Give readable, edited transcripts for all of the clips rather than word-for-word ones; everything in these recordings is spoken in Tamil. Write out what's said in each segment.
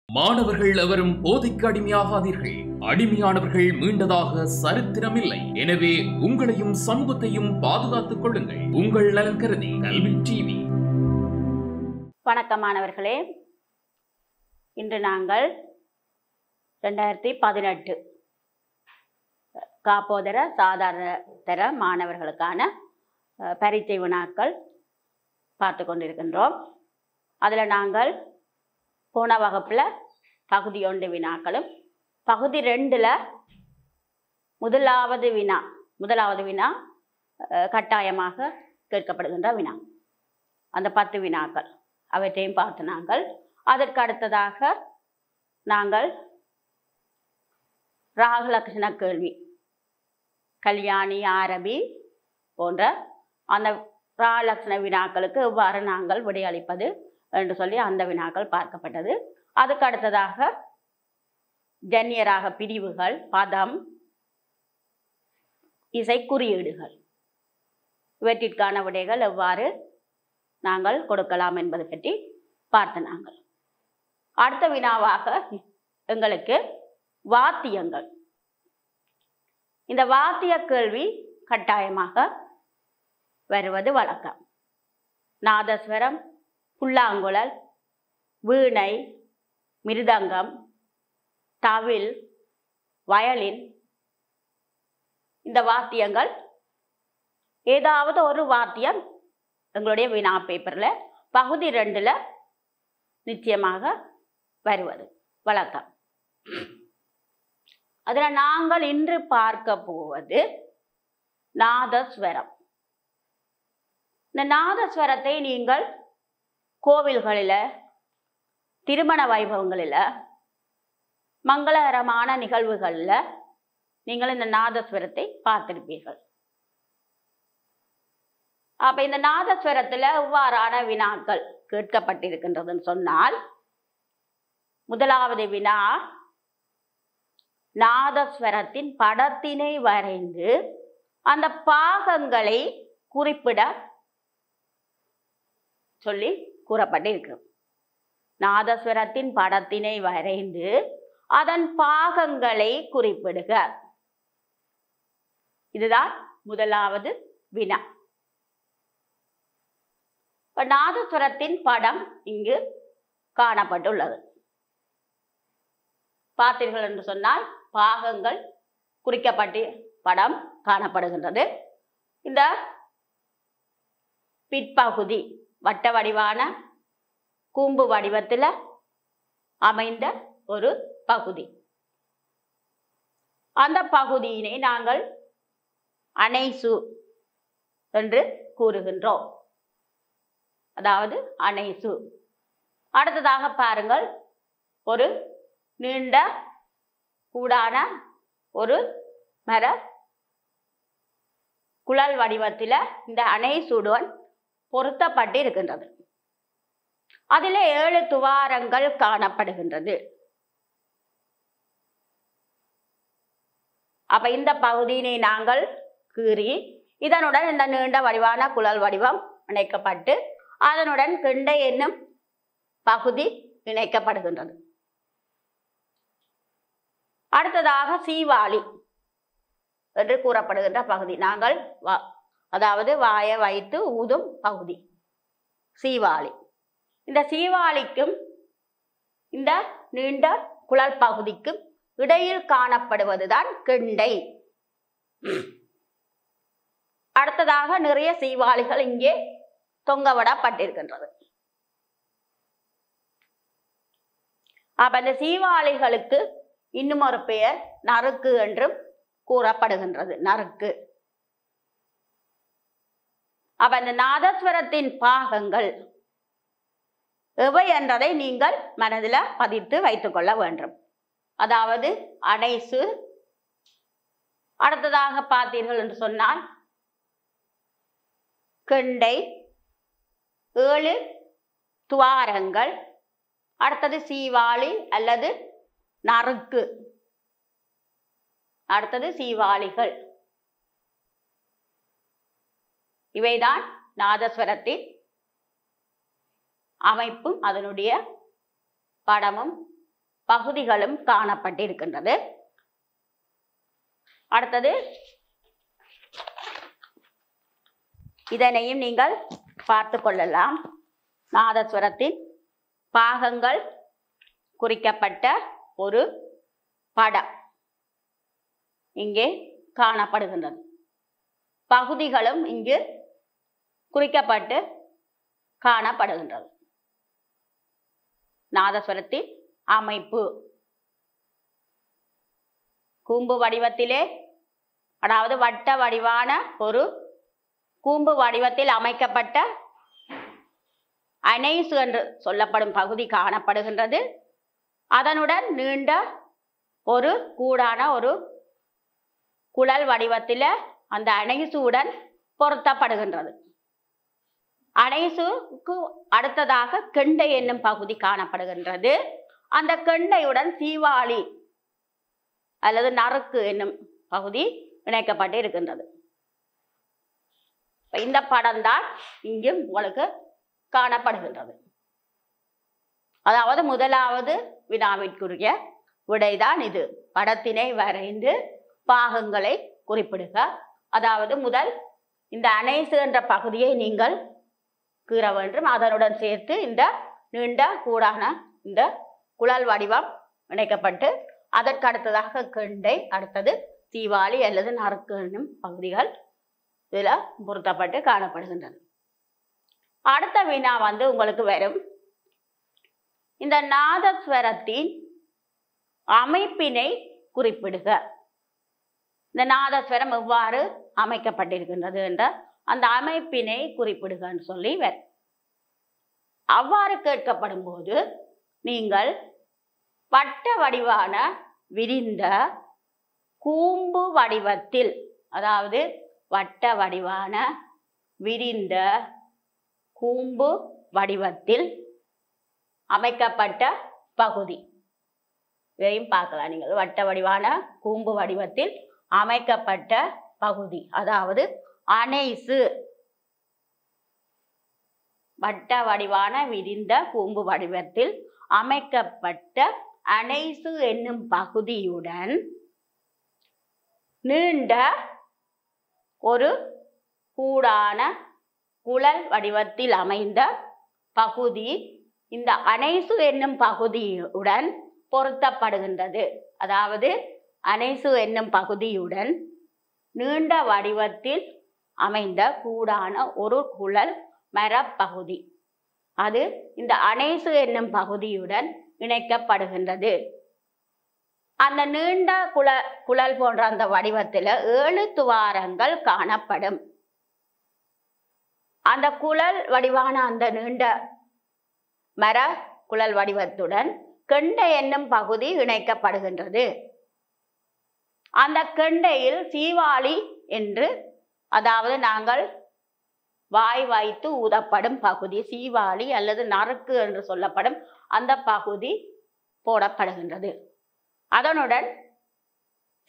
மாணவர்கள் எவரும் போதைக்கு அடிமையாகாதீர்கள். அடிமையானவர்கள் மீண்டதாக சரித்திரமில்லை. எனவே உங்களையும் சமூகத்தையும் பாதுகாத்துக் கொள்ளுங்கள். உங்கள் நலன் கருதி கல்வி டிவி. வணக்கம் மாணவர்களே, இன்று நாங்கள் 2018 காப்போதர சாதாரண தர மாணவர்களுக்கான பரீட்சை வினாக்கள் பார்த்து கொண்டிருக்கின்றோம். அதில் நாங்கள் போன வகுப்பில் பகுதி 1 வினாக்களும் பகுதி 2ல் முதலாவது வினா கட்டாயமாக கேட்கப்படுகின்ற வினா, அந்த 10 வினாக்கள் அவற்றையும் பார்த்து நாங்கள் அதற்கு அடுத்ததாக நாங்கள் ராகலக்ஷண கேள்வி, கல்யாணி, ஆரபி போன்ற அந்த ராகலக்ஷண வினாக்களுக்கு எவ்வாறு நாங்கள் விடையளிப்பது என்று சொல்லி அந்த வினாக்கள் பார்க்கப்பட்டது. அதுக்கு அடுத்ததாக ஜன்னியராக பிரிவுகள், பதம், இசை குறியீடுகள் இவற்றிற்கான விடைகள் எவ்வாறு நாங்கள் கொடுக்கலாம் என்பது பற்றி பார்த்து நாங்கள் அடுத்த வினாவாக எங்களுக்கு வாத்தியங்கள், இந்த வாத்திய கேள்வி கட்டாயமாக வருவது வழக்கம். நாதஸ்வரம், புல்லாங்குழல், வீணை, மிருதங்கம், தவில், வயலின், இந்த வாத்தியங்கள் ஏதாவது ஒரு வாத்தியம் எங்களுடைய வினா பேப்பரில் பகுதி 2ல் நிச்சயமாக வருவது வழக்கம். அதில் நாங்கள் இன்று பார்க்க போவது நாதஸ்வரம். இந்த நாதஸ்வரத்தை நீங்கள் கோவில்களில், திருமண வைபவங்களில், மங்களகரமான நிகழ்வுகளில் நீங்கள் இந்த நாதஸ்வரத்தை பார்த்திருப்பீர்கள். அப்போ இந்த நாதஸ்வரத்தில் எவ்வாறான வினாக்கள் கேட்கப்பட்டிருக்கின்றதுன்னு சொன்னால், முதலாவது வினா, நாதஸ்வரத்தின் படத்தினை வரைந்து அந்த பாகங்களை குறிப்பிட சொல்லி கூறப்பட்டிருக்கிறது. நாதஸ்வரத்தின் படத்தினை வரைந்து அதன் பாகங்களை குறிப்பிடுக. இதுதான் முதலாவது வினா. நாதஸ்வரத்தின் படம் இங்கு காணப்பட்டுள்ளது. பார்த்தீர்கள் என்று சொன்னால் பாகங்கள் குறிக்கப்பட்டு படம் காணப்படுகின்றது. இந்த பிற்பகுதி வட்ட வடிவான கூம்பு வடிவத்தில் அமைந்த ஒரு பகுதி, அந்த பகுதியினை நாங்கள் அணைசு என்று கூறுகின்றோம். அதாவது அணைசு. அடுத்ததாக பாருங்கள், ஒரு நீண்ட கூடான ஒரு மர குழல் வடிவத்தில் இந்த அணைசுடன் பொருத்தப்பட்டு இருக்கின்றது. அதில் 7 துவாரங்கள் காணப்படுகின்றது. அப்ப இந்த பகுதியினை நாங்கள் கீறி இதனுடன் இந்த நீண்ட வடிவான குழல் வடிவம் இணைக்கப்பட்டு அதனுடன் கிண்டை என்னும் பகுதி இணைக்கப்படுகின்றது. அடுத்ததாக சீவாளி என்று கூறப்படுகின்ற பகுதி, நாங்கள் அதாவது வாயை வைத்து ஊதும் பகுதி சீவாளி. இந்த சீவாளிக்கும் இந்த நீண்ட குழல் பகுதிக்கும் இடையில் காணப்படுவதுதான் கிண்டை. அடுத்ததாக நிறைய சீவாளிகள் இங்கே தொங்கவிடப்பட்டிருக்கின்றது. அப்ப இந்த சீவாளிகளுக்கு இன்னும் ஒரு பெயர் நறுக்கு என்றும் கூறப்படுகின்றது. நறுக்கு. அப்ப இந்த நாதஸ்வரத்தின் பாகங்கள் எவை என்றதை நீங்கள் மனதில் பதித்து வைத்துக் கொள்ள வேண்டும். அதாவது அணைசு, அடுத்ததாக பார்த்தீர்கள் என்று சொன்னால் கிண்டை, 7 துவாரங்கள், அடுத்தது சீவாளி அல்லது நறுக்கு, அடுத்தது சீவாளிகள். இவைதான் நாதஸ்வரத்தின் அமைப்பும் அதனுடைய படமும் பகுதிகளும் காணப்பட்டிருக்கின்றது. அடுத்தது இதனையும் நீங்கள் பார்த்து கொள்ளலாம். நாதஸ்வரத்தின் பாகங்கள் குறிக்கப்பட்ட ஒரு படம் இங்கே காணப்படுகின்றது. பகுதிகளும் இங்கு குறிக்கப்பட்டு காணப்படுகின்றது. நாதஸ்வரத்தின் அமைப்பு கூம்பு வடிவத்திலே, அதாவது வட்ட வடிவான ஒரு கூம்பு வடிவத்தில் அமைக்கப்பட்ட அனைசு என்று சொல்லப்படும் பகுதி காணப்படுகின்றது. அதனுடன் நீண்ட ஒரு கூடான ஒரு குழல் வடிவத்தில் அந்த அனைசுடன் பொருத்தப்படுகின்றது. அனைசுக்கு அடுத்ததாக கெண்டை என்னும் பகுதி காணப்படுகின்றது. அந்த கெண்டையுடன் சீவாளி அல்லது நறுக்கு என்னும் பகுதி இணைக்கப்பட்டு இருக்கின்றது. இந்த படம் தான் இங்கு உங்களுக்கு காணப்படுகின்றது. அதாவது முதலாவது வினாவிற்குரிய விடைதான் இது. படத்தினை வரைந்து பாகங்களை குறிப்பிடுக. அதாவது முதல் இந்த அனைசு என்ற பகுதியை நீங்கள் கீற வேண்டும். அதனுடன் சேர்த்து இந்த நீண்ட கூடான இந்த குழல் வடிவம் இணைக்கப்பட்டு அதற்கு அடுத்ததாக கெண்டை, அடுத்தது தீவாளி அல்லது நறுக்கு என்னும் பகுதிகள் இதில் பொருத்தப்பட்டு காணப்படுகின்றது. அடுத்த வினா உங்களுக்கு வரும். இந்த நாதஸ்வரத்தின் அமைப்பினை குறிப்பிடுக. இந்த நாதஸ்வரம் எவ்வாறு அமைக்கப்பட்டிருக்கின்றது என்ற அந்த அமைப்பினை குறிப்பிடுகன்னு சொல்லி வரும். அவ்வாறு கேட்கப்படும் போது நீங்கள் வட்ட வடிவான விரிந்த கூம்பு வடிவத்தில், அதாவது வட்ட வடிவான விரிந்த கூம்பு வடிவத்தில் அமைக்கப்பட்ட பகுதி, இதையும் பார்க்கலாம் நீங்கள். வட்ட வடிவான கூம்பு வடிவத்தில் அமைக்கப்பட்ட பகுதி, அதாவது அனைசு. வட்ட வடிவான விரிந்த கூம்பு வடிவத்தில் அமைக்கப்பட்ட அனைசு என்னும் பகுதியுடன் நீண்ட ஒரு கூடான குழல் வடிவத்தில் அமைந்த பகுதி இந்த அனைசு என்னும் பகுதியுடன் பொருத்தப்படுகின்றது. அதாவது அனைசு என்னும் பகுதியுடன் நீண்ட வடிவத்தில் அமைந்த கூடான ஒரு குழல் மரப்பகுதி, அது இந்த அனைசு என்னும் பகுதியுடன் இணைக்கப்படுகின்றது. அந்த நீண்ட குழல் போன்ற அந்த வடிவத்தில் 7 துவாரங்கள் காணப்படும். அந்த குழல் வடிவான அந்த நீண்ட மர குழல் வடிவத்துடன் கெண்டை என்னும் பகுதி இணைக்கப்படுகின்றது. அந்த கெண்டையில் சீவாளி என்று, அதாவது நாங்கள் வாய் வைத்து ஊதப்படும் பகுதி, சீவாளி அல்லது நறுக்கு என்று சொல்லப்படும் அந்த பகுதி போடப்படுகின்றது. அதனுடன்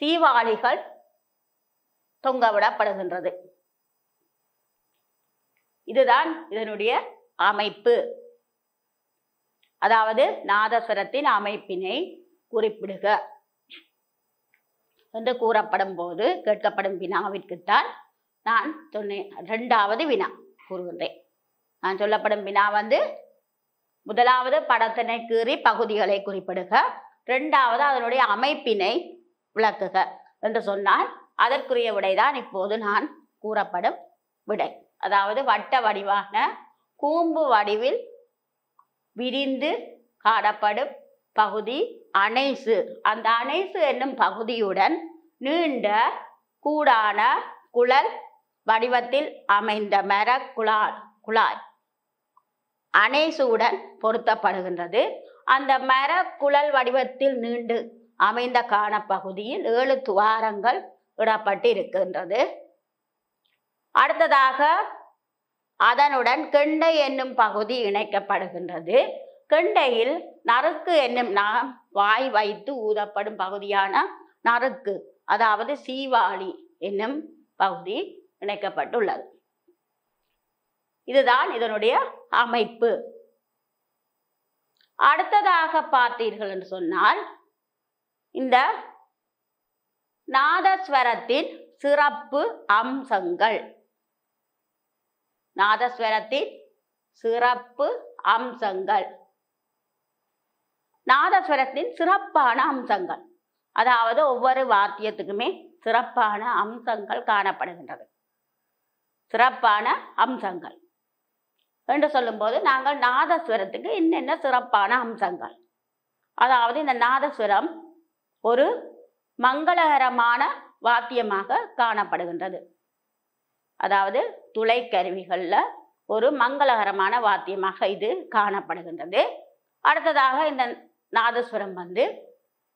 சீவாளிகள் தொங்கவிடப்படுகின்றது. இதுதான் இதனுடைய அமைப்பு. அதாவது நாதஸ்வரத்தின் அமைப்பினை குறிப்பிடுக என்று கூறப்படும் போது கேட்கப்படும் வினாவிற்குத்தான் நான் சொன்னேன். 2வது வினா கூறுகின்றேன். நான் சொல்லப்படும் வினா முதலாவது படத்தினை கீறி பகுதிகளை குறிப்பிடுக, 2வது அதனுடைய அமைப்பினை விளக்குக என்று சொன்னால் அதற்குரிய விடைதான் இப்போது நான் கூறப்படும் விடை. அதாவது வட்ட வடிவான கூம்பு வடிவில் விரிந்து காணப்படும் பகுதி அனைசு. அந்த அனைசு என்னும் பகுதியுடன் நீண்ட கூடான குழல் வடிவத்தில் அமைந்த மர குழாய் அனைசுடன் பொருத்தப்படுகின்றது. அந்த மர குழல் வடிவத்தில் நீண்டு அமைந்த காணப்பகுதியில் 7 துவாரங்கள் இடப்பட்டு இருக்கின்றது. அடுத்ததாக அதனுடன் கெண்டை என்னும் பகுதி இணைக்கப்படுகின்றது. கெண்டையில் நறுக்கு என்னும் நாம் வாய் வைத்து ஊதப்படும் பகுதியான நறுக்கு, அதாவது சீவாளி என்னும் பகுதி இணைக்கப்பட்டுள்ளது. இதுதான் இதனுடைய அமைப்பு. அடுத்ததாக பார்த்தீர்கள் என்று சொன்னால் இந்த நாதஸ்வரத்தின் சிறப்பு அம்சங்கள். நாதஸ்வரத்தின் சிறப்பு அம்சங்கள், நாதஸ்வரத்தின் சிறப்பான அம்சங்கள், அதாவது ஒவ்வொரு வாத்தியத்துக்குமே சிறப்பான அம்சங்கள் காணப்படுகின்றது. சிறப்பான அம்சங்கள் என்று சொல்லும்போது நாங்கள் நாதஸ்வரத்துக்கு என்னென்ன சிறப்பான அம்சங்கள், அதாவது இந்த நாதஸ்வரம் ஒரு மங்களகரமான வாத்தியமாக காணப்படுகின்றது. அதாவது துளை கருவிகளில் ஒரு மங்களகரமான வாத்தியமாக இது காணப்படுகின்றது. அடுத்ததாக இந்த நாதஸ்வரம்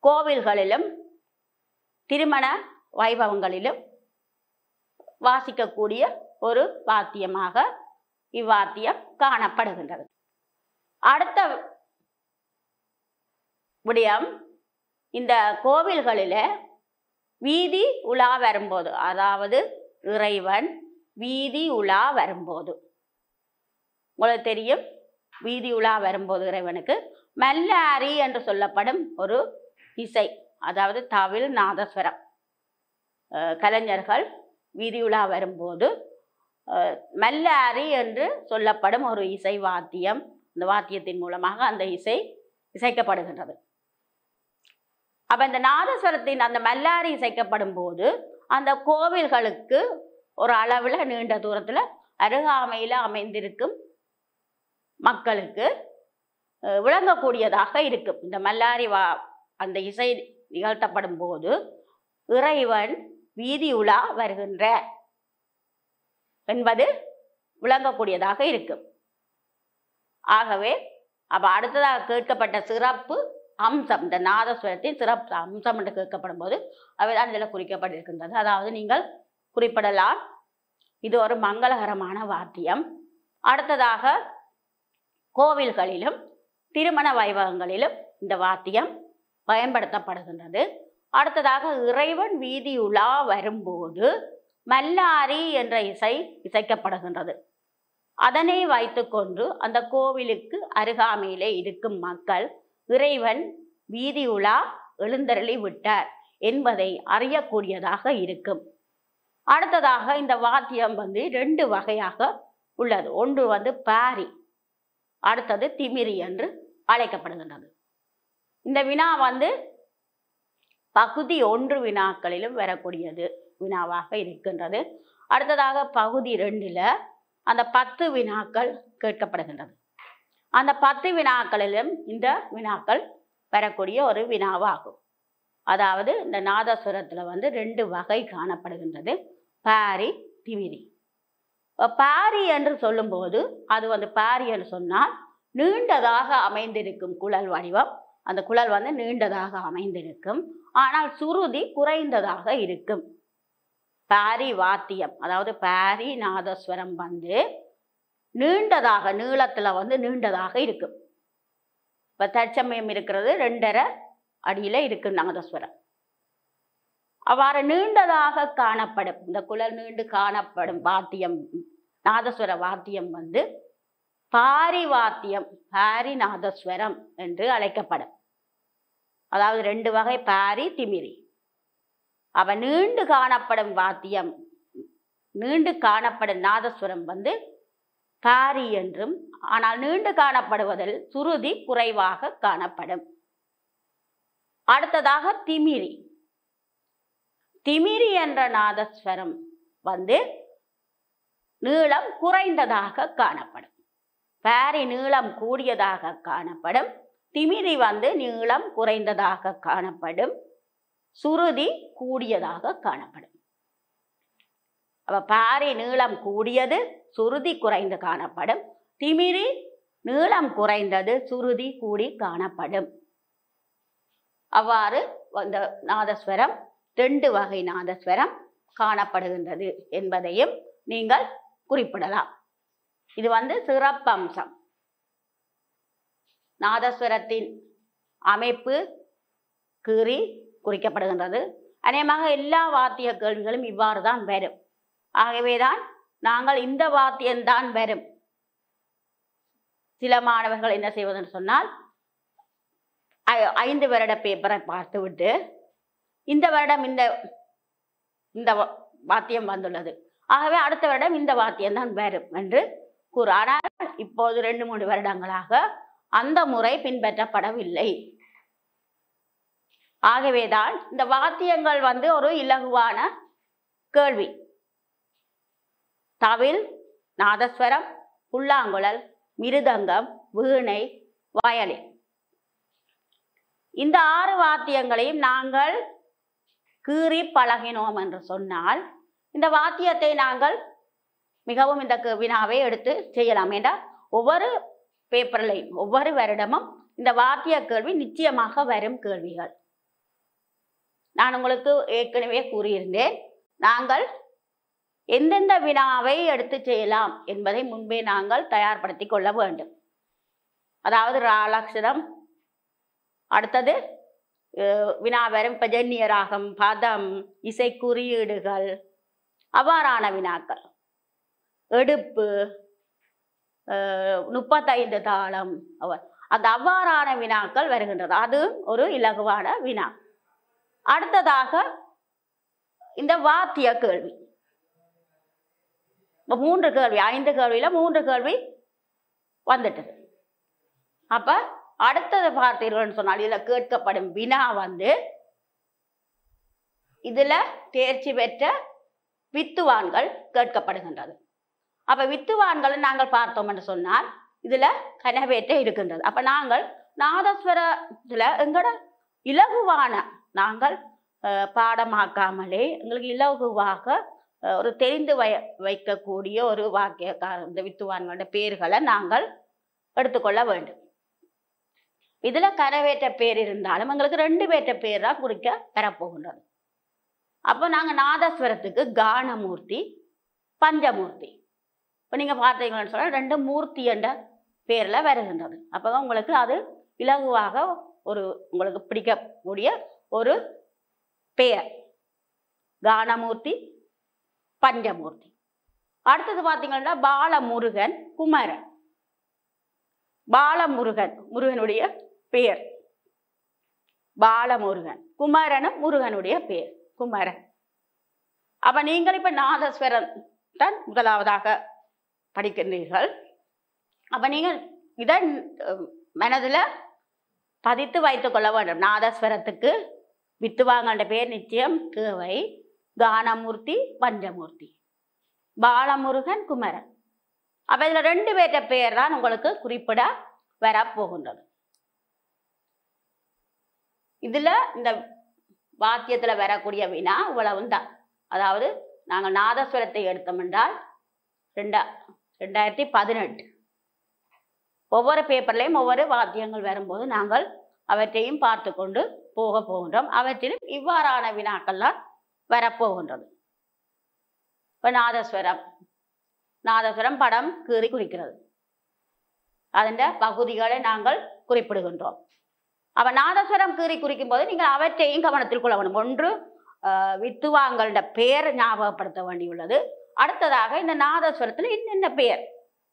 கோவில்களிலும் திருமண வைபவங்களிலும் வாசிக்கக்கூடிய ஒரு வாத்தியமாக இவ்வாத்தியம் காணப்படுகின்றது. அடுத்த விடயம், இந்த கோவில்களில் வீதி உலா வரும்போது, அதாவது இறைவன் வீதி உலா வரும்போது, உங்களுக்கு தெரியும், வீதி உலா வரும்போது இறைவனுக்கு மல்லாரி என்று சொல்லப்படும் ஒரு இசை, அதாவது தவில் நாதஸ்வரம், கலைஞர்கள் வீதி உலா வரும்போது மல்லாரி என்று சொல்லப்படும் ஒரு இசை வாத்தியம், இந்த வாத்தியத்தின் மூலமாக அந்த இசை இசைக்கப்படுகின்றது. அப்போ இந்த நாதஸ்வரத்தின் அந்த மல்லாரி இசைக்கப்படும் போது அந்த கோவில்களுக்கு ஒரு அளவில் நீண்ட தூரத்தில் அருகாமையில் அமைந்திருக்கும் மக்களுக்கு விளங்கக்கூடியதாக இருக்கும். இந்த மல்லாரி அந்த இசை நிகழ்த்தப்படும் போது இறைவன் வீதி உலா வருகின்ற என்பது விளங்கக்கூடியதாக இருக்கும். ஆகவே அப்போ அடுத்ததாக கேட்கப்பட்ட சிறப்பு அம்சம், இந்த நாதஸ்வரத்தின் சிறப்பு அம்சம் என்று கேட்கப்படும் போது அவைதான் இதில் குறிக்கப்பட்டிருக்கின்றது. அதாவது நீங்கள் குறிப்பிடலாம், இது ஒரு மங்களகரமான வாத்தியம். அடுத்ததாக கோவில்களிலும் திருமண வைபவங்களிலும் இந்த வாத்தியம் பயன்படுத்தப்படுகின்றது. அடுத்ததாக இறைவன் வீதி உலா வரும்போது மல்லாரி என்ற இசை இசைக்கப்படுகின்றது. அதனை வைத்துக்கொண்டு அந்த கோவிலுக்கு அருகாமையிலே இருக்கும் மக்கள் இறைவன் வீதி உலா எழுந்தருளி விட்டார் என்பதை அறியக்கூடியதாக இருக்கும். அடுத்ததாக இந்த வாத்தியம் 2 வகையாக உள்ளது. ஒன்று பாரி, அடுத்தது திமிரி என்று அழைக்கப்படுகின்றது. இந்த வினா பகுதி 1 வினாக்களிலும் வரக்கூடியது வினாவாக இருக்கின்றது. அடுத்ததாக பகுதி 2ல் அந்த 10 வினாக்கள் கேட்கப்படுகின்றது. அந்த 10 வினாக்களிலும் இந்த வினாக்கள் வரக்கூடிய ஒரு வினாவாகும். அதாவது இந்த நாதஸ்வரத்தில் 2 வகை காணப்படுகின்றது, பாரி, திமிரி. பாரி என்று சொல்லும்போது அது பாரி என்று சொன்னால் நீண்டதாக அமைந்திருக்கும் குழல் வடிவம். அந்த குழல் நீண்டதாக அமைந்திருக்கும், ஆனால் சுருதி குறைந்ததாக இருக்கும். பாரி வாத்தியம், அதாவது பாரி நாதஸ்வரம் நீண்டதாக, நீளத்தில் நீண்டதாக இருக்கும். இப்போ தற்சமயம் இருக்கிறது 2.5 அடியில் இருக்கும் நாதஸ்வரம். அவ்வாறு நீண்டதாக காணப்படும் இந்த குழல் நீண்டு காணப்படும் வாத்தியம், நாதஸ்வர வாத்தியம் பாரி வாத்தியம், பாரி நாதஸ்வரம் என்று அழைக்கப்படும். அதாவது 2 வகை, பாரி, திமிரி. அவ நீண்டு காணப்படும் வாத்தியம், நீண்டு காணப்படும் நாதஸ்வரம் பாரி என்றும், ஆனால் நீண்டு காணப்படுவதில் சுருதி குறைவாக காணப்படும். அடுத்ததாக திமிரி. திமிரி என்ற நாதஸ்வரம் நீளம் குறைந்ததாக காணப்படும். பாரி நீளம் கூடியதாக காணப்படும், திமிரி நீளம் குறைந்ததாக காணப்படும், சுருதி கூடியதாக காணப்படும். அப்ப பாரி நீளம் கூடியது, சுருதி குறைந்து காணப்படும். திமிரி நீளம் குறைந்தது, சுருதி கூடி காணப்படும். அவ்வாறு இந்த நாதஸ்வரம் 2 வகை நாதஸ்வரம் காணப்படுகின்றது என்பதையும் நீங்கள் குறிப்பிடலாம். இது சிறப்பம்சம். நாதஸ்வரத்தின் அமைப்பு கீறி குறிக்கப்படுகின்றது. அநேகமாக எல்லா வாத்திய கேள்விகளும் இவ்வாறு தான் வரும். ஆகவேதான் நாங்கள் இந்த வாத்தியம்தான் வரும். சில மாணவர்கள் என்ன செய்வதுன்னு சொன்னால், 5 வருட பேப்பரை பார்த்துவிட்டு இந்த வருடம் இந்த வாத்தியம் வந்துள்ளது, ஆகவே அடுத்த வருடம் இந்த வாத்தியம் தான் வரும் என்று கூறு. ஆனால் இப்போது 2-3 வருடங்களாக அந்த முறை பின்பற்றப்படவில்லை. ஆகவேதான் இந்த வாத்தியங்கள் ஒரு இலகுவான கேள்வி. தவில், நாதஸ்வரம், புல்லாங்குழல், மிருதங்கம், வீணை, வயலின், இந்த 6 வாத்தியங்களையும் நாங்கள் கீறி பழகினோம் என்று சொன்னால் இந்த வாத்தியத்தை நாங்கள் மிகவும் இந்த வினாவை எடுத்து செய்யலாம். என்றால் ஒவ்வொரு பேப்பர்லையும் ஒவ்வொரு வருடமும் இந்த வாத்திய கேள்வி நிச்சயமாக வரும் கேள்விகள். நான் உங்களுக்கு ஏற்கனவே கூறியிருந்தேன், நாங்கள் எந்தெந்த வினாவை எடுத்து செய்யலாம் என்பதை முன்பே நாங்கள் தயார்படுத்தி கொள்ள வேண்டும். அதாவது ராலக்ஷணம், அடுத்தது வினாவரும், இப்போ ஜன்னிய ராகம், பதம், இசை குறியீடுகள், அவ்வாறான வினாக்கள், எடுப்பு, 35 தாளம், அந்த அவ்வாறான வினாக்கள் வருகின்றது. அது ஒரு இலகுவான வினா. அடுத்ததாக இந்த வாத்திய கேள்வி, 3 கேள்வி, 5 கேள்வியில் 3 கேள்வி வந்துட்டது. அப்ப அடுத்தது பார்த்தீர்கள்னு சொன்னால் இதில் கேட்கப்படும் வினா இதில் தேர்ச்சி பெற்ற வித்துவான்கள் கேட்கப்படுகின்றது. அப்ப வித்துவான்களை நாங்கள் பார்த்தோம் என்று சொன்னால் இதுல கனவேற்ற இருக்கின்றது. அப்ப நாங்கள் நாதஸ்வரத்துல எங்களோட இலகுவான நாங்கள் பாடமாக்காமலே எங்களுக்கு இலகுவாக ஒரு தெரிந்து வைக்கக்கூடிய ஒரு வாக்கியக்கார இந்த வித்துவான்களோட பேர்களை நாங்கள் எடுத்துக்கொள்ள வேண்டும். இதுல கனவேற்ற பேர் இருந்தாலும் எங்களுக்கு 2 பேற்ற பேர் தான் குறிக்க பெறப்போகின்றது. அப்போ நாங்கள் நாதஸ்வரத்துக்கு கானமூர்த்தி, பஞ்சமூர்த்தி, இப்போ நீங்கள் பார்த்தீங்கன்னு சொன்னால் 2 மூர்த்தி என்ற பேரில் வருகின்றது. அப்போ உங்களுக்கு அது இலகுவாக உங்களுக்கு பிடிக்கக்கூடிய ஒரு பெயர், கானமூர்த்தி, பஞ்சமூர்த்தி. அடுத்தது பார்த்தீங்கன்னா பாலமுருகன், குமரன். பாலமுருகன் முருகனுடைய பெயர் பாலமுருகன், குமரனும் முருகனுடைய பெயர் குமரன். அப்ப நீங்கள் இப்ப நாதஸ்வரம் தான் முதலாவதாக படிக்கின்றீர்கள். அப்ப நீங்கள் இதை மனதில் பதித்து வைத்துக் கொள்ள வேண்டும். நாதஸ்வரத்துக்கு வித்துவாங்கன்ற பேர் நிச்சயம் தேவை. கானமூர்த்தி, பஞ்சமூர்த்தி, பாலமுருகன், குமரன். அப்ப இதுல 2 பேற்ற பெயர் தான் உங்களுக்கு குறிப்பிட வரப்போகின்றது. இதுல இந்த வாத்தியத்துல வரக்கூடிய வினா இவ்வளவு தான். அதாவது நாங்கள் நாதஸ்வரத்தை எடுத்தோம் என்றால் 2018 ஒவ்வொரு பேப்பர்லையும் ஒவ்வொரு வாத்தியங்கள் வரும்போது நாங்கள் அவற்றையும் பார்த்து கொண்டு போகின்றோம். அவற்றிலும் இவ்வாறான வினாக்கள்லாம் வரப்போகின்றது. இப்போ நாதஸ்வரம் படம் கீறி குறிக்கிறது, அதன் பகுதிகளை நாங்கள் குறிப்பிடுகின்றோம். அப்ப நாதஸ்வரம் கீறி குறிக்கும் போது நீங்கள் அவற்றையும் கவனத்தில் கொள்ள வேண்டும். ஒன்று வித்துவாங்களோட பெயர் ஞாபகப்படுத்த வேண்டியுள்ளது. அடுத்ததாக இந்த நாதஸ்வரத்தில் என்னென்ன பெயர்,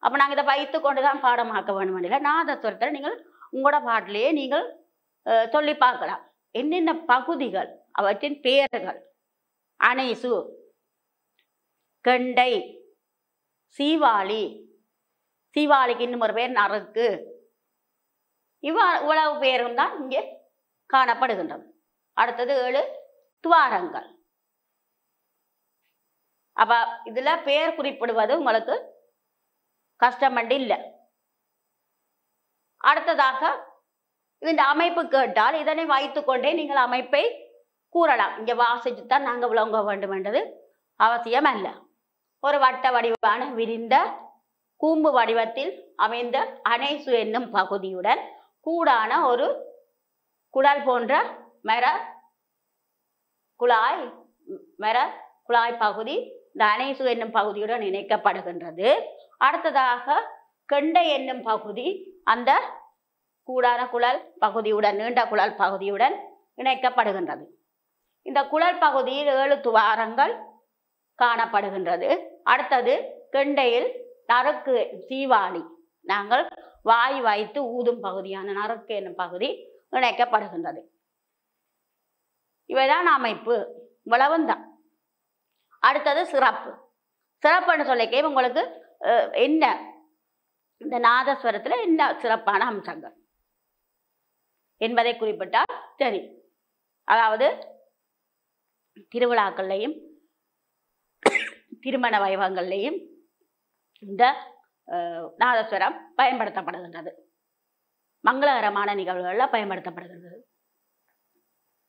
அப்போ நாங்கள் இதை வைத்து கொண்டு தான் பாடமாக்க வேண்டும் வேண்டிய நாதஸ்வரத்தில் நீங்கள் உங்களோட பாட்டிலேயே நீங்கள் சொல்லி பார்க்கலாம் என்னென்ன பகுதிகள், அவற்றின் பெயர்கள். அணைசு, கெண்டை, சீவாளி, சீவாளிக்கு இன்னும் ஒரு பேர் நறுக்கு. இவ்வளவு பேரும் தான் இங்கே காணப்படுகின்றது. அடுத்தது 7 துவாரங்கள். அப்ப இதுல பெயர் குறிப்பிடுவது உங்களுக்கு கஷ்டமண்டு இல்லை. அடுத்ததாக இந்த அமைப்பு கேட்டால் இதனை வைத்துக்கொண்டே நீங்கள் அமைப்பை கூறலாம். இங்க வாசிச்சுத்தான் நாங்கள் விளங்க வேண்டும் என்றது அவசியம் அல்ல. ஒரு வட்ட வடிவான விரிந்த கூம்பு வடிவத்தில் அமைந்த அணைசு என்னும் பகுதியுடன் கூடான ஒரு குழல் போன்ற மர குழாய் பகுதி இந்த அணைசு என்னும் பகுதியுடன் இணைக்கப்படுகின்றது. அடுத்ததாக கெண்டை என்னும் பகுதி அந்த கூடான குழல் பகுதியுடன், நீண்ட குழல் பகுதியுடன் இணைக்கப்படுகின்றது. இந்த குழல் பகுதியில் 7 துவாரங்கள் காணப்படுகின்றது. அடுத்தது கெண்டையில் நறுக்கு, சீவாளி, நாங்கள் வாய் வைத்து ஊதும் பகுதியான நறுக்கு என்னும் பகுதி இணைக்கப்படுகின்றது. இவைதான் அமைப்பு, இவ்வளவுதான். அடுத்தது சிறப்பு. சிறப்புன்னு சொல்லிக்கே உங்களுக்கு என்ன இந்த நாதஸ்வரத்தில் என்ன சிறப்பான அம்சங்கள் என்பதை குறிப்பிட்டால் சரி. அதாவது திருவிழாக்கள்லையும் திருமண வைபவங்கள்லையும் இந்த நாதஸ்வரம் பயன்படுத்தப்படுகின்றது. மங்களகரமான நிகழ்வுகளில் பயன்படுத்தப்படுகின்றது.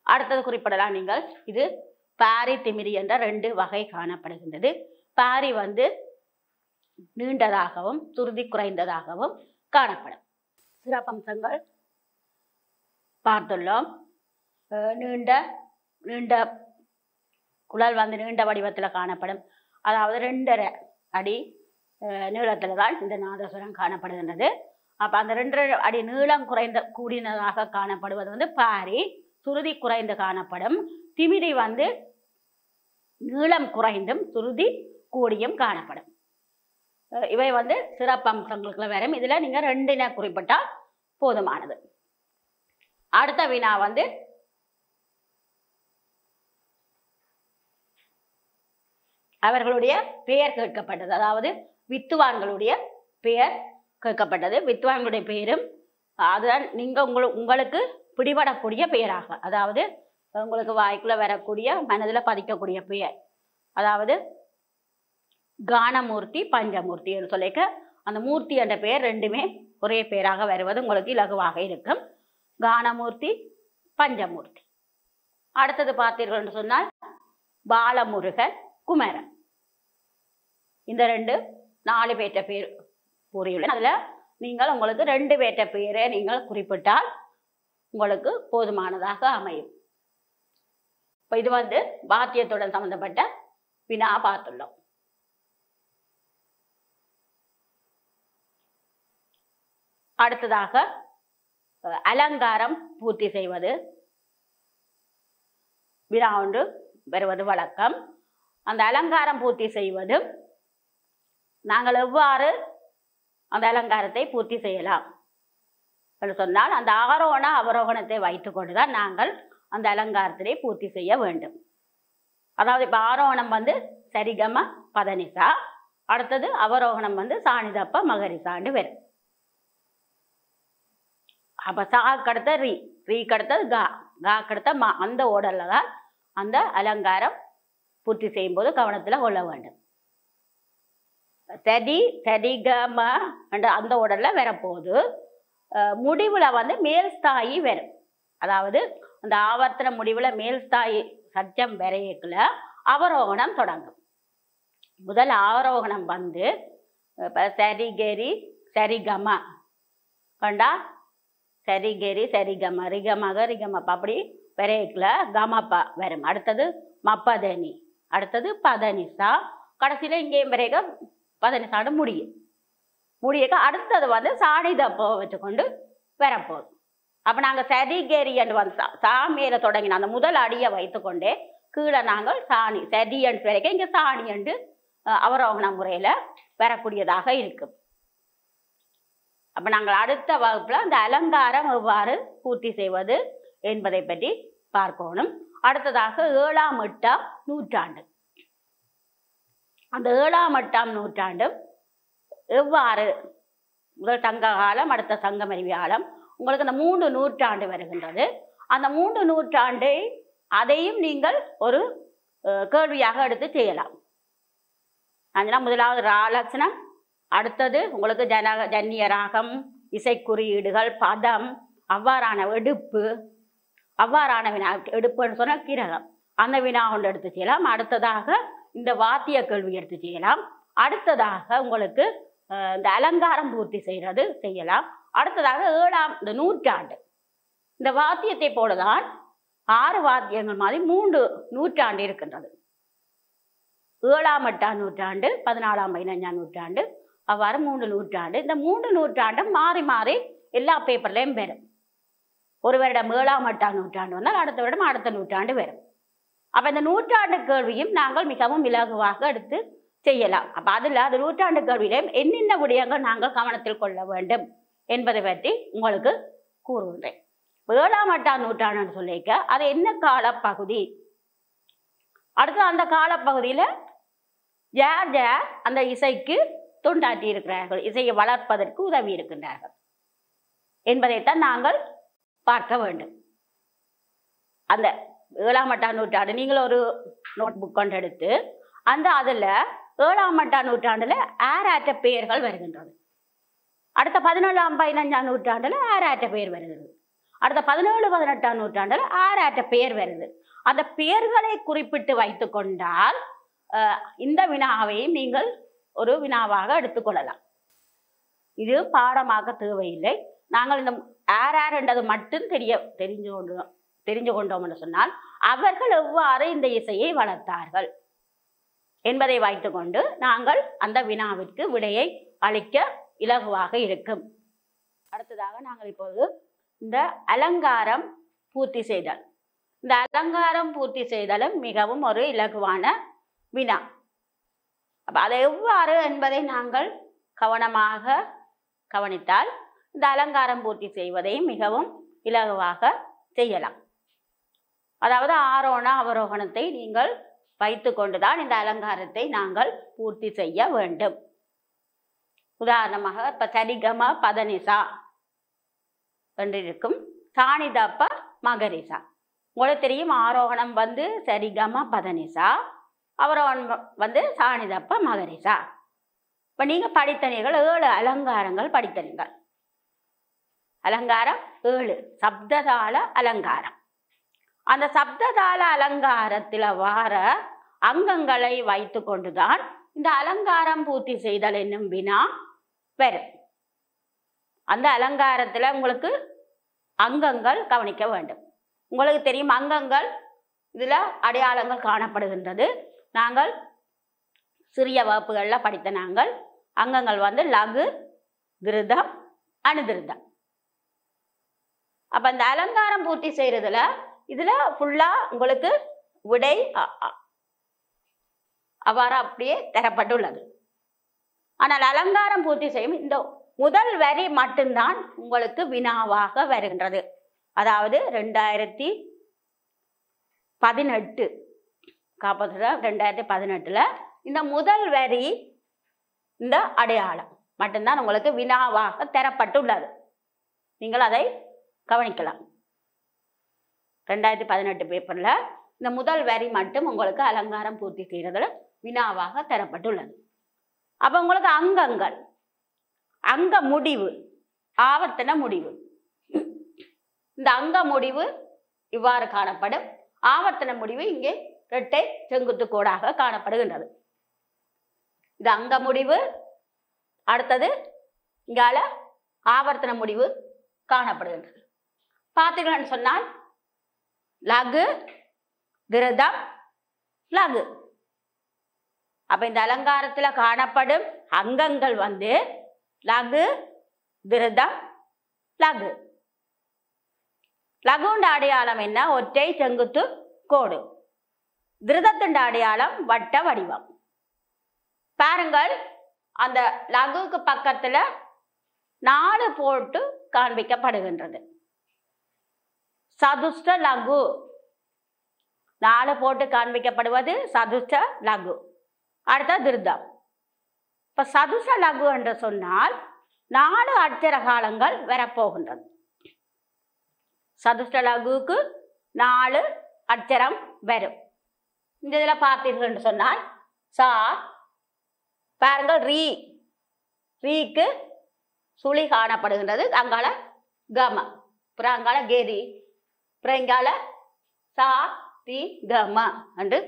அடுத்தது குறிப்பிடலாம் நீங்கள். இது பாரி திமிரி என்ற 2 வகை காணப்படுகின்றது. பாரி நீண்டதாகவும் சுருதி குறைந்ததாகவும் காணப்படும். சிறப்பம்சங்கள் பார்த்துள்ளோம். நீண்ட நீண்ட குழல் நீண்ட வடிவத்தில் காணப்படும். அதாவது 2.5 அடி நீளத்தில் தான் இந்த நாதஸ்வரம் காணப்படுகின்றது. அப்போ அந்த 2.5 அடி நீளம் கூடினதாக காணப்படுவது பாரி. சுருதி குறைந்து காணப்படும். திமிரி நீளம் குறைந்தும் சுருதி கூடியும் காணப்படும். இவை சிறப்பம்சங்களுக்குள்ள வரும். இதில் நீங்கள் 2 குறிப்பிட்டால் போதுமானது. அடுத்த வினா அவர்களுடைய பெயர் கேட்கப்பட்டது. அதாவது வித்துவான்களுடைய பெயர் கேட்கப்பட்டது. வித்துவான்களுடைய பெயரும் அதுதான் நீங்கள் உங்களுக்கு பிடிபடக்கூடிய பெயராக, அதாவது உங்களுக்கு வாய்க்குள்ள வரக்கூடிய மனதில் பதிக்கக்கூடிய பெயர். அதாவது கானமூர்த்தி பஞ்சமூர்த்தி என்று சொல்லிக்க அந்த மூர்த்தி என்ற பெயர் 2மே ஒரே பெயராக வருவது உங்களுக்கு இலகுவாக இருக்கும். கானமூர்த்தி பஞ்சமூர்த்தி. அடுத்தது பார்த்தீர்கள் என்று சொன்னால் பாலமுருகன் குமரன். இந்த 4 பேற்ற பேர் கூறியுள்ளேன். அதில் நீங்கள் உங்களுக்கு 2 பேற்ற பெயரை நீங்கள் குறிப்பிட்டால் உங்களுக்கு போதுமானதாக அமையும். இப்போ இது வாத்தியத்துடன் சம்பந்தப்பட்ட வினா பார்த்துள்ளோம். அடுத்ததாக அலங்காரம் பூர்த்தி செய்வது வினா ஒன்று வருவது வழக்கம். அந்த அலங்காரம் பூர்த்தி செய்வது நாங்கள் எவ்வாறு அந்த அலங்காரத்தை பூர்த்தி செய்யலாம் என்று சொன்னால், அந்த ஆரோகண அவரோகணத்தை வைத்து கொண்டுதான் நாங்கள் அந்த அலங்காரத்தினை பூர்த்தி செய்ய வேண்டும். அதாவது இப்போ ஆரோகணம் சரிகம பதனிசா, அடுத்தது அவரோகணம் சாணிதப்ப மகரிசாண்டு வரும். அப்போ சா கடத்த ரீ, ரீ கடத்தது கா, கா கடத்த மா, அந்த ஓடல்ல தான் அந்த அலங்காரம் பூர்த்தி செய்யும் போது கவனத்தில் கொள்ள வேண்டும். சரி சரிகம அந்த உடல்ல வரப்போது முடிவில் மேல்ஸ்தாயி வரும். அதாவது அந்த ஆவர்த்தன முடிவில் மேல்ஸ்தாயி சத்தியம் வரையக்குள்ள அவரோகணம் தொடங்கும். முதல் ஆரோகணம் சரிகரி சரிகம கண்டா, சரிகரி சரிகம ரிகமக ரிகமப்ப அப்படி வரையக்குள்ள கமப்பா வரும். அடுத்தது மப்பதனி, அடுத்தது பதனிசா, கடைசியில் இங்கேயும் வரைக பதனிசாடு முடியும். முடியக்க அடுத்தது சாணிதப்போ வச்சுக்கொண்டு வரப்போகுது. அப்போ நாங்கள் சரிகேரி என்று சாமியில தொடங்கின அந்த முதல் அடியை வைத்துக்கொண்டே கீழே நாங்கள் சாணி சரியன்று வரைக்கும் இங்கே சாணி என்று அவரோகண முறையில் வரக்கூடியதாக இருக்கும். அப்போ நாங்கள் அடுத்த வகுப்பில் அந்த அலங்காரம் எவ்வாறு பூர்த்தி செய்வது என்பதை பற்றி பார்க்கணும். அடுத்ததாக 7ஆம் 8ஆம் நூற்றாண்டு. அந்த 7ஆம் 8ஆம் நூற்றாண்டு எவ்வாறு முதல் சங்க காலம், அடுத்த சங்கமறிவி காலம், உங்களுக்கு அந்த 3 நூற்றாண்டு வருகின்றது. அந்த 3 நூற்றாண்டை அதையும் நீங்கள் ஒரு கேள்வியாக எடுத்து செய்யலாம். அதனால் முதலாவது ராலட்சணம், அடுத்தது உங்களுக்கு ஜன்னிய ராகம், இசைக்குறியீடுகள், பதம், அவ்வாறான எடுப்பு, அவ்வாறான வினா, எடுப்புன்னு சொன்னால் கிரகம், அந்த வினா கொண்டு எடுத்து செய்யலாம். அடுத்ததாக இந்த வாத்திய கேள்வி எடுத்து செய்யலாம். அடுத்ததாக உங்களுக்கு இந்த அலங்காரம் பூர்த்தி செய்யலாம். அடுத்ததாக 7ஆம் இந்த நூற்றாண்டு, இந்த வாத்தியத்தை போலதான் 6 வாத்தியங்கள் மாதிரி 3 நூற்றாண்டு இருக்கின்றது. 7ஆம் 8ஆம் நூற்றாண்டு, 14ஆம் 15ஆம் நூற்றாண்டு, அவ்வாறு 3 நூற்றாண்டு. இந்த 3 நூற்றாண்டும் மாறி மாறி எல்லா பேப்பர்லையும் வரும். ஒரு வருடம் 7ஆம் 8ஆம் நூற்றாண்டு வந்தால் அடுத்த வருடம் அடுத்த நூற்றாண்டு வரும். அப்போ இந்த நூற்றாண்டு கேள்வியும் நாங்கள் மிகவும் இலகுவாக எடுத்து செய்யலாம். அப்போ அதில் அது நூற்றாண்டு கேள்வியிலையும் என்னென்ன விடயங்கள் நாங்கள் கவனத்தில் கொள்ள வேண்டும் என்பதை பற்றி உங்களுக்கு கூறுகின்றேன். 7ஆம் 8ஆம் நூற்றாண்டுன்னு சொல்லிக்க அது என்ன காலப்பகுதி, அடுத்து அந்த காலப்பகுதியில் யார் யார் அந்த இசைக்கு தொண்டாற்றி இருக்கிறார்கள், இசையை வளர்ப்பதற்கு உதவி இருக்கின்றார்கள் என்பதைத்தான் நாங்கள் பார்க்க வேண்டும். அந்த 7ஆம் 8ஆம் நூற்றாண்டு நீங்கள் ஒரு நோட் புக் கொண்டு எடுத்து அந்த அதில் 7ஆம் 8ஆம் நூற்றாண்டில் ஆராற்ற பெயர்கள் வருகின்றது. அடுத்த 17ஆம் 15ஆம் நூற்றாண்டில் ஆராற்ற பெயர் வருகிறது. அடுத்த 17 18ஆம் நூற்றாண்டில் ஆராற்ற பெயர் வருது. அந்த பெயர்களை குறிப்பிட்டு வைத்து கொண்டால் இந்த வினாவையும் நீங்கள் ஒரு வினாவாக எடுத்துக்கொள்ளலாம். இது பாடமாக தேவையில்லை. நாங்கள் இந்த ஆர் என்றது மட்டும் தெரிஞ்சு கொண்டோம் என்று சொன்னால் அவர்கள் எவ்வாறு இந்த இசையை வளர்த்தார்கள் என்பதை வைத்துக்கொண்டு நாங்கள் அந்த வினாவிற்கு விடையை அளிக்க இலகுவாக இருக்கும். அடுத்ததாக நாங்கள் இப்போது இந்த அலங்காரம் பூர்த்தி செய்தல். இந்த அலங்காரம் பூர்த்தி செய்தலும் மிகவும் ஒரு இலகுவான வினா. அப்போ அதை எவ்வாறு என்பதை நாங்கள் கவனமாக கவனித்தால் இந்த அலங்காரம் பூர்த்தி செய்வதையும் மிகவும் இலகுவாக செய்யலாம். அதாவது ஆரோண அவரோகணத்தை நீங்கள் வைத்து கொண்டுதான் இந்த அலங்காரத்தை நாங்கள் பூர்த்தி செய்ய வேண்டும். உதாரணமாக இப்போ சரிகம பதனிசா என்றிருக்கும், சாணிதப்ப மகரிசா. உங்களுக்கு தெரியும் ஆரோகணம் வந்து சரிகம பதனிசா, அவரோகணம் வந்து சாணிதப்ப மகரிசா. இப்போ நீங்கள் படித்தனீர்கள் 7 அலங்காரங்கள் படித்தனீங்கள். அலங்காரம் 7 சப்ததாள அலங்காரம். அந்த சப்ததாள அலங்காரத்தில் வார அங்கங்களை வைத்து கொண்டுதான் இந்த அலங்காரம் பூர்த்தி செய்தல் என்னும் வினா வரும். அந்த அலங்காரத்தில் உங்களுக்கு அங்கங்கள் கவனிக்க வேண்டும். உங்களுக்கு தெரியும் அங்கங்கள் இதில் அடையாளங்கள் காணப்படுகின்றது. நாங்கள் சிறிய வகுப்புகளில் படித்த நாங்கள் அங்கங்கள் வந்து லகு, திருதம், அனுதிருதம். அப்போ இந்த அலங்காரம் பூர்த்தி செய்கிறதுல இதில் ஃபுல்லாக உங்களுக்கு விடை அவ்வாறு அப்படியே தரப்பட்டுள்ளது. ஆனால் அலங்காரம் பூர்த்தி செய்யும் இந்த முதல் வரி மட்டும்தான் உங்களுக்கு வினாவாக வருகின்றது. அதாவது 2018 காப்பகத்தில் 2018 இந்த முதல் வரி இந்த அடையாளம் மட்டும்தான் உங்களுக்கு வினாவாக தரப்பட்டுள்ளது. நீங்கள் அதை கவனிக்கலாம். 2018 பேப்பரில் இந்த முதல் வரி மட்டும் உங்களுக்கு அலங்காரம் பூர்த்தி செய்கிறதுல வினாவாக தரப்பட்டுள்ளது. அப்போ உங்களுக்கு அங்கங்கள், அங்க முடிவு, ஆவர்த்தன முடிவு. இந்த அங்க முடிவு இவ்வாறு காணப்படும். ஆவர்த்தன முடிவு இங்கே இரட்டை செங்குத்து கோடாக காணப்படுகின்றது. இது அங்க முடிவு. அடுத்தது இங்கால ஆவர்த்தன முடிவு காணப்படுகின்றது. பார்த்தீங்கன்னு சொன்னால் லகு, திருதம், லகு. அப்ப இந்த அலங்காரத்தில் காணப்படும் அங்கங்கள் வந்து லகு, திருதம், லகு. லகுண்ட அடையாளம் என்ன? ஒற்றை செங்குத்து கோடு. திருதத்தின் அடையாளம் வட்ட வடிவம். பாருங்கள், அந்த லகுக்கு பக்கத்துல 4 போட்டு காண்பிக்கப்படுகின்றது. சதுஷ்ட லகு 4 போட்டு காண்பிக்கப்படுவது சதுஷ்ட லகு. அடுத்த திருதம். இப்ப சதுஷ்ட லகு என்று சொன்னால் 4 அட்சர காலங்கள் வரப்போகின்றது. சதுஷ்ட லகுக்கு 4 அட்சரம் வரும். இந்த இதில் பார்த்தீர்கள் என்று சொன்னால் சா, பாருங்கள் ரீ, ரீக்கு சுழி காணப்படுகின்றது. அங்கால கம, அப்புறம் அங்கால கெரி, அப்புறம் இங்கால சா தி கம என்று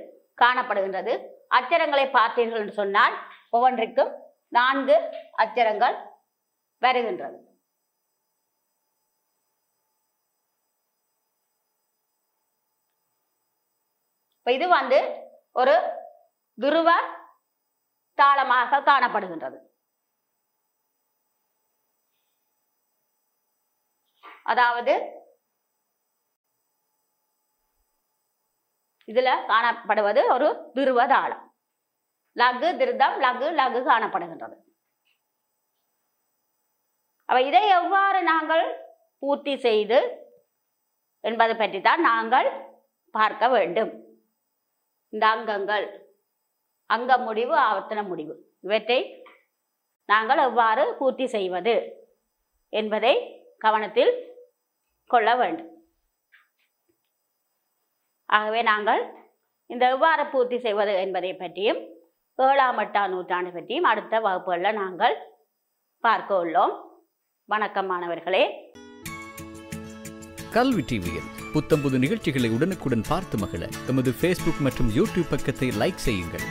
காணப்படுகின்றது. அச்சரங்களை பார்த்தீர்கள் என்று சொன்னால் ஒவ்வொன்றிற்கும் 4 அச்சரங்கள் வருகின்றது. இது வந்து ஒரு துருவ தாளமாக காணப்படுகின்றது. அதாவது இதுல காணப்படுவது ஒரு துருவ தாளம். லகு, திருதம், லகு, லகு காணப்படுகின்றது. அப்ப இதை எவ்வாறு நாங்கள் பூர்த்தி செய்து என்பதை பற்றி தான் நாங்கள் பார்க்க வேண்டும். இந்த அங்கங்கள், அங்க முடிவு, ஆவர்த்தன முடிவு, இவற்றை நாங்கள் எவ்வாறு பூர்த்தி செய்வது என்பதை கவனத்தில் கொள்ள வேண்டும். ஆகவே நாங்கள் இந்த எவ்வாறு பூர்த்தி செய்வது என்பதை பற்றியும் 7ஆம் 8ஆம் நூற்றாண்டு பற்றியும் அடுத்த வகுப்புகளில் நாங்கள் பார்க்க உள்ளோம். வணக்கம் மாணவர்களே. கல்வி டிவியில் புத்தம்புது நிகழ்ச்சிகளை உடனுக்குடன் பார்த்து மகிழ எமது Facebook மற்றும் YouTube பக்கத்தை லைக் செய்யுங்கள்.